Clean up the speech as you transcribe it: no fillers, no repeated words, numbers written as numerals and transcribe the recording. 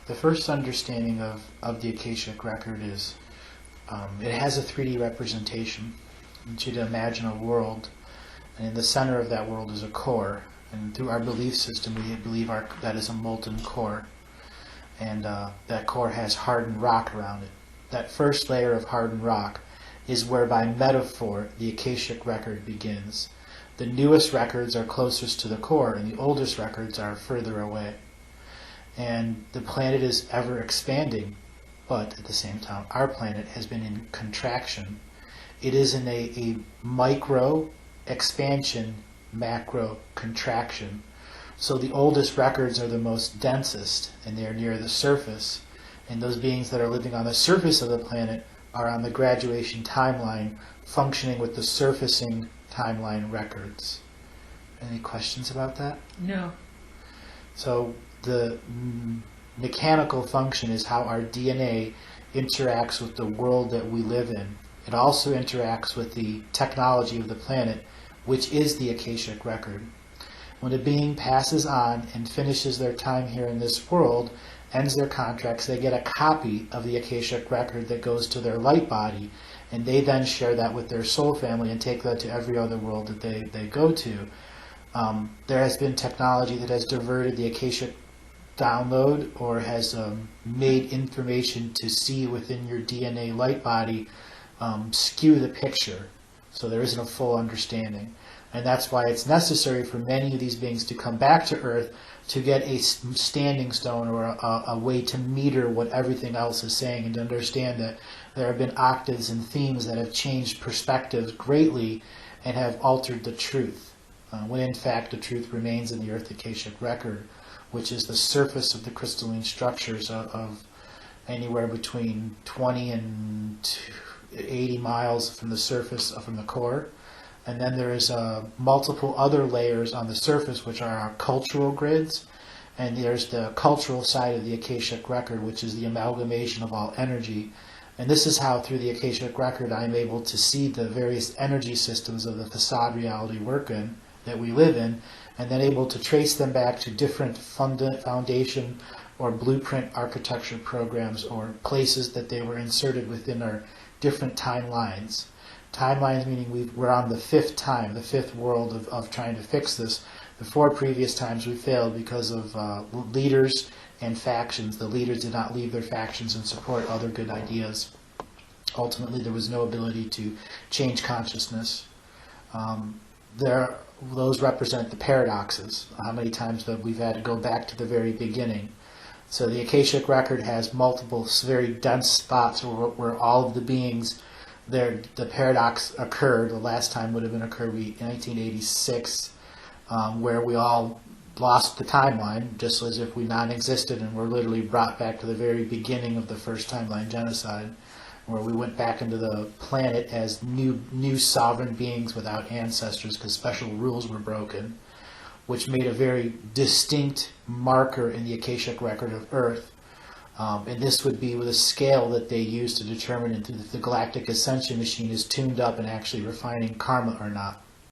The first understanding of the Akashic Record is it has a 3D representation. I want you to imagine a world, and in the center of that world is a core. And through our belief system, we believe that is a molten core. And that core has hardened rock around it. That first layer of hardened rock is where, by metaphor, the Akashic Record begins. The newest records are closest to the core, and the oldest records are further away. And the planet is ever expanding, but at the same time, our planet has been in contraction. It is in a micro expansion, macro contraction. So the oldest records are the most densest, and they are near the surface. And those beings that are living on the surface of the planet are on the graduation timeline, functioning with the surfacing timeline records. Any questions about that? No. So the mechanical function is how our DNA interacts with the world that we live in. It also interacts with the technology of the planet, which is the Akashic Record. When a being passes on and finishes their time here in this world, ends their contracts, they get a copy of the Akashic Record that goes to their light body, and they then share that with their soul family and take that to every other world that they go to. There has been technology that has diverted the Akashic download, or has made information to see within your DNA light body skew the picture, so there isn't a full understanding. And that's why it's necessary for many of these beings to come back to Earth to get a standing stone, or a way to meter what everything else is saying, and to understand that there have been octaves and themes that have changed perspectives greatly and have altered the truth, when in fact the truth remains in the Earth Akashic Record, which is the surface of the crystalline structures of anywhere between 20 and 80 miles from the surface, from the core. And then there is multiple other layers on the surface, which are our cultural grids. And there's the cultural side of the Akashic Record, which is the amalgamation of all energy. And this is how, through the Akashic Record, I'm able to see the various energy systems of the facade reality that we live in, and then able to trace them back to different foundation or blueprint architecture programs, or places that they were inserted within our different timelines. Timelines meaning we're on the fifth time, the fifth world of trying to fix this. The 4 previous times we failed because of leaders and factions. The leaders did not leave their factions and support other good ideas. Ultimately, there was no ability to change consciousness. Those represent the paradoxes, how many times that we've had to go back to the very beginning. So the Akashic Record has multiple very dense spots where all of the beings, the paradox occurred. The last time would have been occurred in 1986, where we all lost the timeline, just as if we non-existed, and were literally brought back to the very beginning of the first timeline genocide, where we went back into the planet as new sovereign beings without ancestors, because special rules were broken, which made a very distinct marker in the Akashic Record of Earth. And this would be with a scale that they use to determine if the galactic ascension machine is tuned up and actually refining karma or not.